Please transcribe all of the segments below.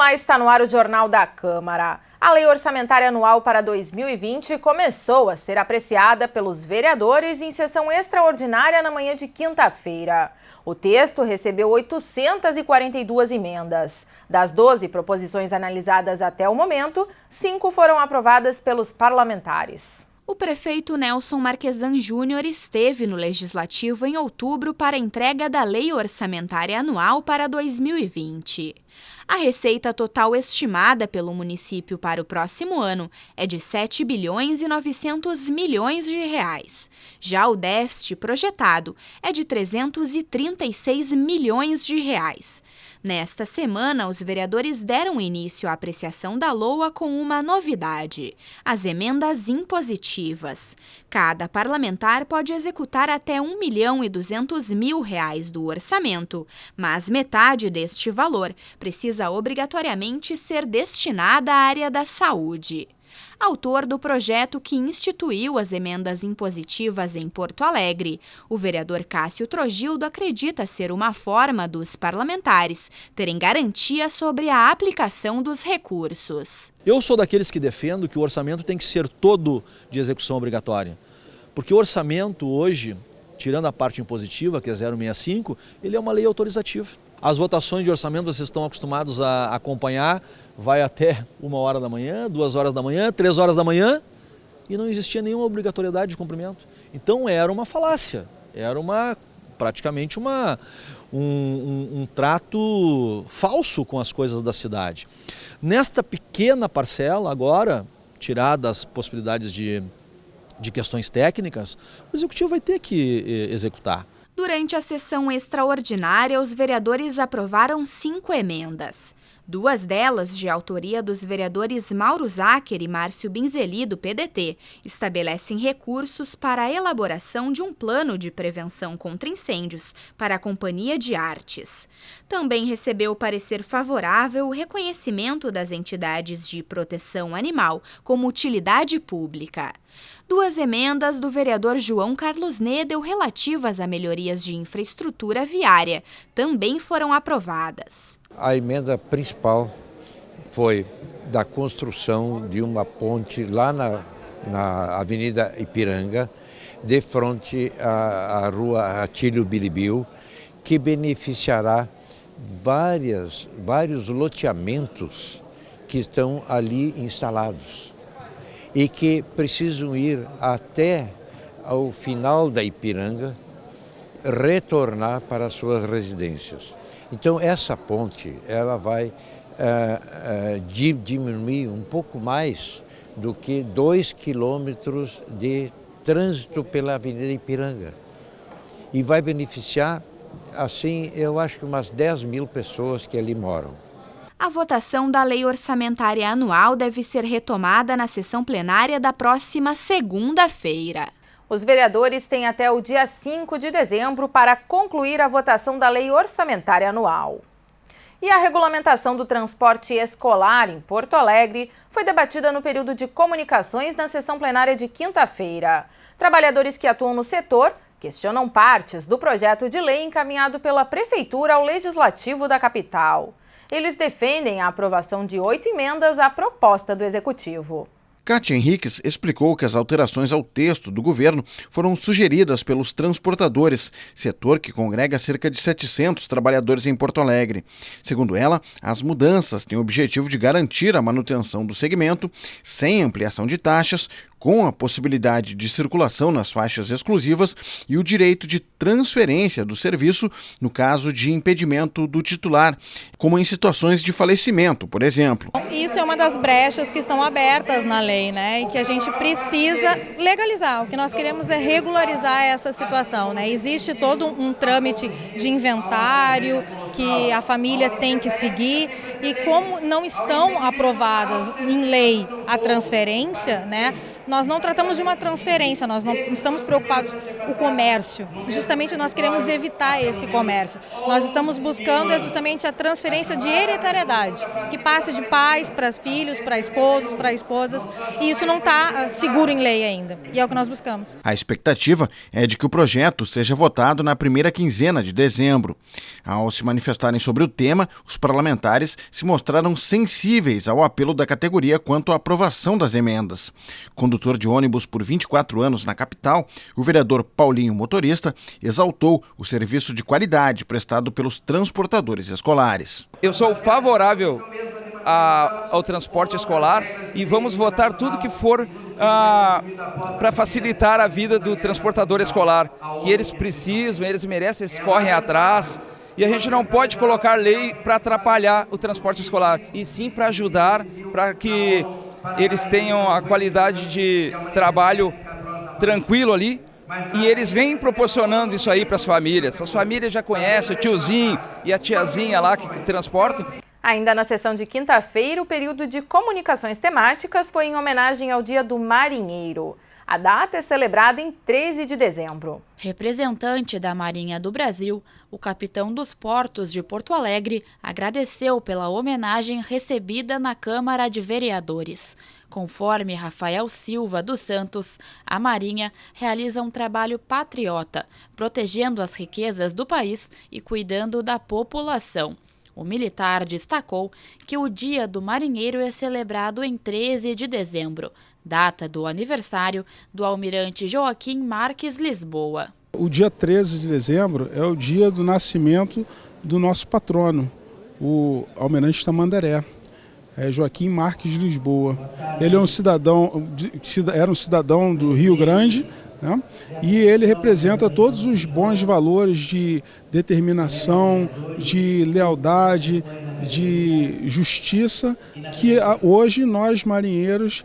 Olá, está no ar o Jornal da Câmara. A Lei Orçamentária Anual para 2020 começou a ser apreciada pelos vereadores em sessão extraordinária na manhã de quinta-feira. O texto recebeu 842 emendas. Das 12 proposições analisadas até o momento, 5 foram aprovadas pelos parlamentares. O prefeito Nelson Marquesan Júnior esteve no Legislativo em outubro para a entrega da Lei Orçamentária Anual para 2020. A receita total estimada pelo município para o próximo ano é de 7 bilhões e 900 milhões de reais. Já o déficit projetado é de 336 milhões de reais. Nesta semana, os vereadores deram início à apreciação da LOA com uma novidade: as emendas impositivas. Cada parlamentar pode executar até R$ 1.200.000 do orçamento, mas metade deste valor precisa obrigatoriamente ser destinada à área da saúde. Autor do projeto que instituiu as emendas impositivas em Porto Alegre, o vereador Cássio Trogildo acredita ser uma forma dos parlamentares terem garantia sobre a aplicação dos recursos. Eu sou daqueles que defendo que o orçamento tem que ser todo de execução obrigatória, porque o orçamento hoje, tirando a parte impositiva, que é 0,65, ele é uma lei autorizativa. As votações de orçamento vocês estão acostumados a acompanhar, vai até 1h da manhã, 2h da manhã, 3h da manhã, e não existia nenhuma obrigatoriedade de cumprimento. Então era uma falácia, era praticamente um trato falso com as coisas da cidade. Nesta pequena parcela agora, tiradas as possibilidades de questões técnicas, o Executivo vai ter que executar. Durante a sessão extraordinária, os vereadores aprovaram 5 emendas. 2 delas, de autoria dos vereadores Mauro Zacher e Márcio Binzeli, do PDT, estabelecem recursos para a elaboração de um plano de prevenção contra incêndios para a Companhia de Artes. Também recebeu parecer favorável o reconhecimento das entidades de proteção animal como utilidade pública. 2 emendas do vereador João Carlos Nedel relativas a melhorias de infraestrutura viária também foram aprovadas. A emenda principal foi da construção de uma ponte lá na Avenida Ipiranga, de frente à rua Atílio Bilibiu, que beneficiará vários loteamentos que estão ali instalados e que precisam ir até ao final da Ipiranga, retornar para as suas residências. Então essa ponte ela vai diminuir um pouco mais do que 2 quilômetros de trânsito pela Avenida Ipiranga e vai beneficiar, assim, eu acho que umas 10 mil pessoas que ali moram. A votação da Lei Orçamentária Anual deve ser retomada na sessão plenária da próxima segunda-feira. Os vereadores têm até o dia 5 de dezembro para concluir a votação da Lei Orçamentária Anual. E a regulamentação do transporte escolar em Porto Alegre foi debatida no período de comunicações na sessão plenária de quinta-feira. Trabalhadores que atuam no setor questionam partes do projeto de lei encaminhado pela Prefeitura ao Legislativo da capital. Eles defendem a aprovação de 8 emendas à proposta do Executivo. Kátia Henriques explicou que as alterações ao texto do governo foram sugeridas pelos transportadores, setor que congrega cerca de 700 trabalhadores em Porto Alegre. Segundo ela, as mudanças têm o objetivo de garantir a manutenção do segmento, sem ampliação de taxas, com a possibilidade de circulação nas faixas exclusivas e o direito de transferência do serviço no caso de impedimento do titular, como em situações de falecimento, por exemplo. Isso é uma das brechas que estão abertas na lei, né? E que a gente precisa legalizar. O que nós queremos é regularizar essa situação, né? Existe todo um trâmite de inventário que a família tem que seguir e como não estão aprovadas em lei a transferência, né? Nós não tratamos de uma transferência, nós não estamos preocupados com o comércio. Justamente nós queremos evitar esse comércio. Nós estamos buscando justamente a transferência de hereditariedade, que passe de pais para filhos, para esposos, para esposas, e isso não está seguro em lei ainda, e é o que nós buscamos. A expectativa é de que o projeto seja votado na primeira quinzena de dezembro. Ao se manifestar manifestarem sobre o tema, os parlamentares se mostraram sensíveis ao apelo da categoria quanto à aprovação das emendas. Condutor de ônibus por 24 anos na capital, o vereador Paulinho Motorista exaltou o serviço de qualidade prestado pelos transportadores escolares. Eu sou favorável ao transporte escolar e vamos votar tudo que for para facilitar a vida do transportador escolar, que eles precisam, eles merecem, eles correm atrás, e a gente não pode colocar lei para atrapalhar o transporte escolar, e sim para ajudar, para que eles tenham a qualidade de trabalho tranquilo ali, e eles vêm proporcionando isso aí para as famílias já conhecem o tiozinho e a tiazinha lá que transportam. Ainda na sessão de quinta-feira, o período de comunicações temáticas foi em homenagem ao Dia do Marinheiro. A data é celebrada em 13 de dezembro. Representante da Marinha do Brasil, o capitão dos portos de Porto Alegre agradeceu pela homenagem recebida na Câmara de Vereadores. Conforme Rafael Silva dos Santos, a Marinha realiza um trabalho patriota, protegendo as riquezas do país e cuidando da população. O militar destacou que o Dia do Marinheiro é celebrado em 13 de dezembro, data do aniversário do almirante Joaquim Marques Lisboa. O dia 13 de dezembro é o dia do nascimento do nosso patrono, o almirante Tamandaré, Joaquim Marques Lisboa. Ele é era um cidadão do Rio Grande, né? E ele representa todos os bons valores de determinação, de lealdade, de justiça que hoje nós marinheiros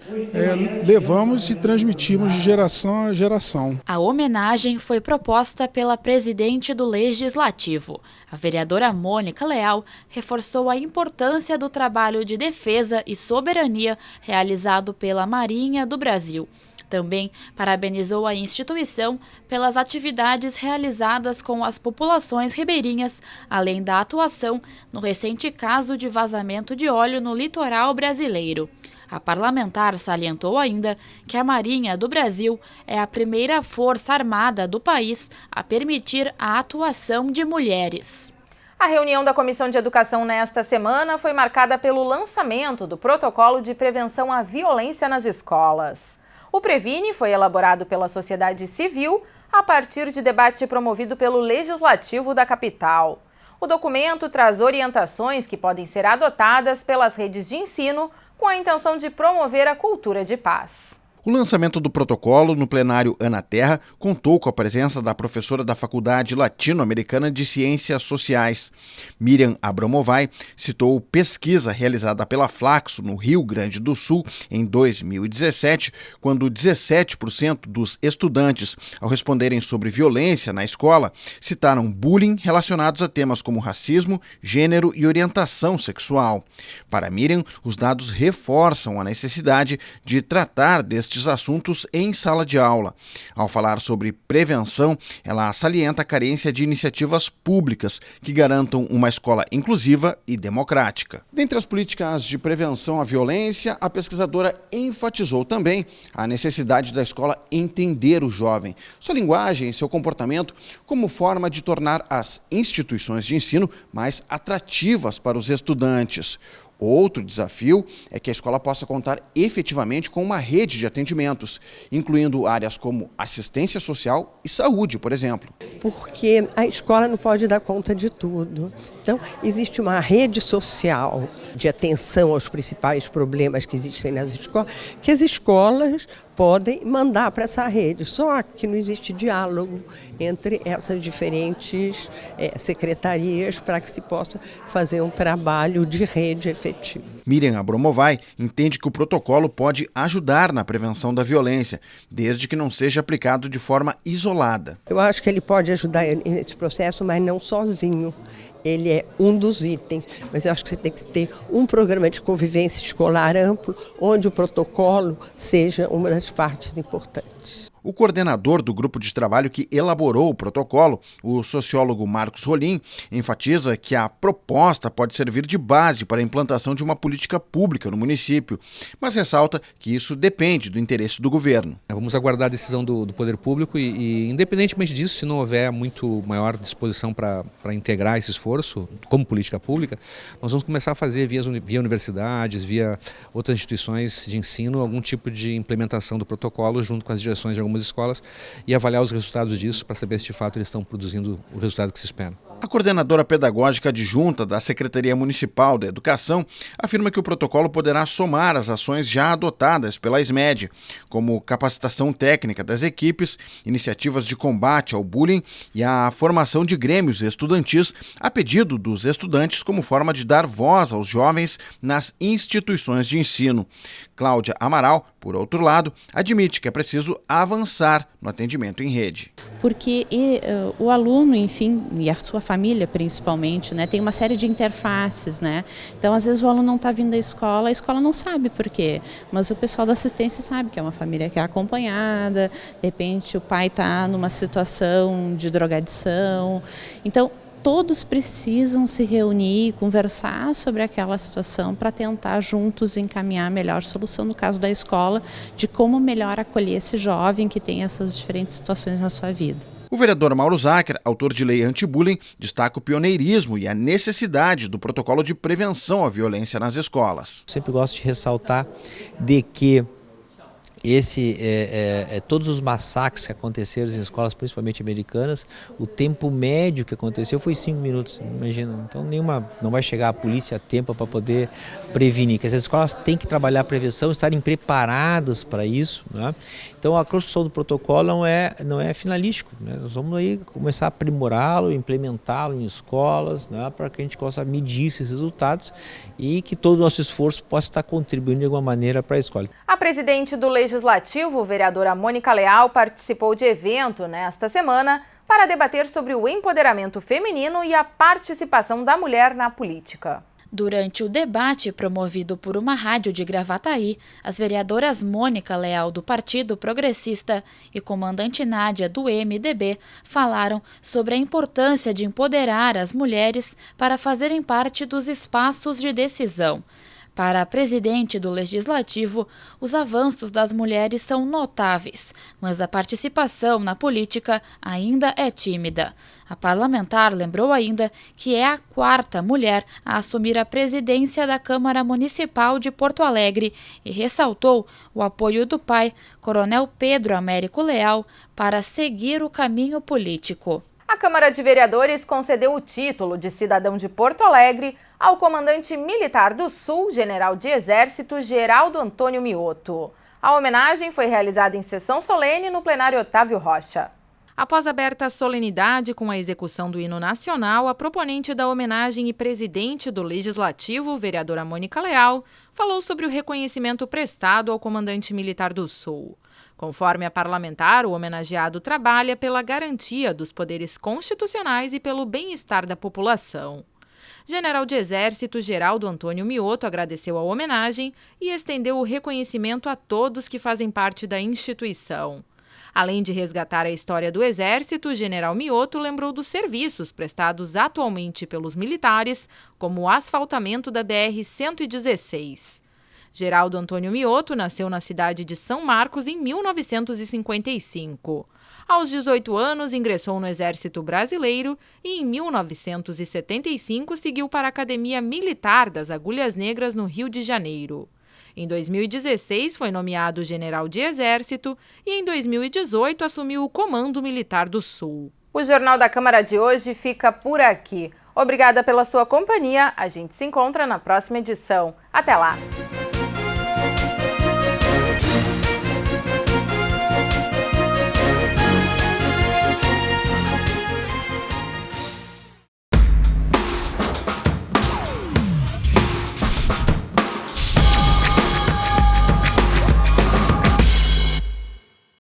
levamos e transmitimos de geração a geração. A homenagem foi proposta pela presidente do Legislativo. A vereadora Mônica Leal reforçou a importância do trabalho de defesa e soberania realizado pela Marinha do Brasil. Também parabenizou a instituição pelas atividades realizadas com as populações ribeirinhas, além da atuação no recente caso de vazamento de óleo no litoral brasileiro. A parlamentar salientou ainda que a Marinha do Brasil é a primeira força armada do país a permitir a atuação de mulheres. A reunião da Comissão de Educação nesta semana foi marcada pelo lançamento do Protocolo de Prevenção à Violência nas Escolas. O Previne foi elaborado pela sociedade civil a partir de debate promovido pelo Legislativo da capital. O documento traz orientações que podem ser adotadas pelas redes de ensino com a intenção de promover a cultura de paz. O lançamento do protocolo no plenário Ana Terra contou com a presença da professora da Faculdade Latino-Americana de Ciências Sociais. Miriam Abramovay citou pesquisa realizada pela Flaxo no Rio Grande do Sul em 2017, quando 17% dos estudantes, ao responderem sobre violência na escola, citaram bullying relacionados a temas como racismo, gênero e orientação sexual. Para Miriam, os dados reforçam a necessidade de tratar destes assuntos em sala de aula. Ao falar sobre prevenção, ela salienta a carência de iniciativas públicas que garantam uma escola inclusiva e democrática. Dentre as políticas de prevenção à violência, a pesquisadora enfatizou também a necessidade da escola entender o jovem, sua linguagem e seu comportamento como forma de tornar as instituições de ensino mais atrativas para os estudantes. Outro desafio é que a escola possa contar efetivamente com uma rede de atendimentos, incluindo áreas como assistência social e saúde, por exemplo. Porque a escola não pode dar conta de tudo. Então, existe uma rede social de atenção aos principais problemas que existem nas escolas, que as escolas podem mandar para essa rede, só que não existe diálogo entre essas diferentes secretarias para que se possa fazer um trabalho de rede efetivo. Miriam Abramovay entende que o protocolo pode ajudar na prevenção da violência, desde que não seja aplicado de forma isolada. Eu acho que ele pode ajudar nesse processo, mas não sozinho. Ele é um dos itens, mas eu acho que você tem que ter um programa de convivência escolar amplo, onde o protocolo seja uma das partes importantes. O coordenador do grupo de trabalho que elaborou o protocolo, o sociólogo Marcos Rolim, enfatiza que a proposta pode servir de base para a implantação de uma política pública no município, mas ressalta que isso depende do interesse do governo. Vamos aguardar a decisão do poder público e, independentemente disso, se não houver muito maior disposição para integrar esse esforço como política pública, nós vamos começar a fazer via universidades, via outras instituições de ensino, algum tipo de implementação do protocolo junto com as direções de algumas escolas e avaliar os resultados disso para saber se de fato eles estão produzindo o resultado que se espera. A coordenadora pedagógica adjunta da Secretaria Municipal da Educação afirma que o protocolo poderá somar as ações já adotadas pela SMED, como capacitação técnica das equipes, iniciativas de combate ao bullying e a formação de grêmios estudantis a pedido dos estudantes como forma de dar voz aos jovens nas instituições de ensino. Cláudia Amaral, por outro lado, admite que é preciso avançar no atendimento em rede. Porque o aluno, enfim, e a sua família principalmente, né, tem uma série de interfaces, né? Então, às vezes o aluno não está vindo da escola, a escola não sabe por quê, mas o pessoal da assistência sabe que é uma família que é acompanhada, de repente o pai está numa situação de drogadição, então todos precisam se reunir, conversar sobre aquela situação para tentar juntos encaminhar a melhor solução, no caso da escola, de como melhor acolher esse jovem que tem essas diferentes situações na sua vida. O vereador Mauro Zacher, autor de lei anti-bullying, destaca o pioneirismo e a necessidade do protocolo de prevenção à violência nas escolas. Sempre gosto de ressaltar de que todos os massacres que aconteceram em escolas, principalmente americanas, o tempo médio que aconteceu foi 5 minutos, imagina. Então não vai chegar a polícia a tempo para poder prevenir. Que as escolas têm que trabalhar a prevenção, estarem preparadas para isso, né? Então a construção do protocolo não é finalístico, né? Nós vamos aí começar a aprimorá-lo, implementá-lo em escolas, né? Para que a gente possa medir esses resultados e que todo o nosso esforço possa estar contribuindo de alguma maneira para a escola. A presidente do Legislativo, vereadora Mônica Leal, participou de evento nesta semana para debater sobre o empoderamento feminino e a participação da mulher na política. Durante o debate promovido por uma rádio de Gravataí, as vereadoras Mônica Leal, do Partido Progressista, e comandante Nádia, do MDB, falaram sobre a importância de empoderar as mulheres para fazerem parte dos espaços de decisão. Para a presidente do Legislativo, os avanços das mulheres são notáveis, mas a participação na política ainda é tímida. A parlamentar lembrou ainda que é a 4ª mulher a assumir a presidência da Câmara Municipal de Porto Alegre e ressaltou o apoio do pai, Coronel Pedro Américo Leal, para seguir o caminho político. A Câmara de Vereadores concedeu o título de cidadão de Porto Alegre ao comandante militar do Sul, general de Exército Geraldo Antônio Mioto. A homenagem foi realizada em sessão solene no plenário Otávio Rocha. Após aberta a solenidade com a execução do hino nacional, a proponente da homenagem e presidente do Legislativo, vereadora Mônica Leal, falou sobre o reconhecimento prestado ao comandante militar do Sul. Conforme a parlamentar, o homenageado trabalha pela garantia dos poderes constitucionais e pelo bem-estar da população. General de Exército Geraldo Antônio Mioto agradeceu a homenagem e estendeu o reconhecimento a todos que fazem parte da instituição. Além de resgatar a história do Exército, o general Mioto lembrou dos serviços prestados atualmente pelos militares, como o asfaltamento da BR-116. Geraldo Antônio Mioto nasceu na cidade de São Marcos em 1955. Aos 18 anos, ingressou no Exército Brasileiro e, em 1975, seguiu para a Academia Militar das Agulhas Negras, no Rio de Janeiro. Em 2016, foi nomeado general de Exército e, em 2018, assumiu o Comando Militar do Sul. O Jornal da Câmara de hoje fica por aqui. Obrigada pela sua companhia. A gente se encontra na próxima edição. Até lá!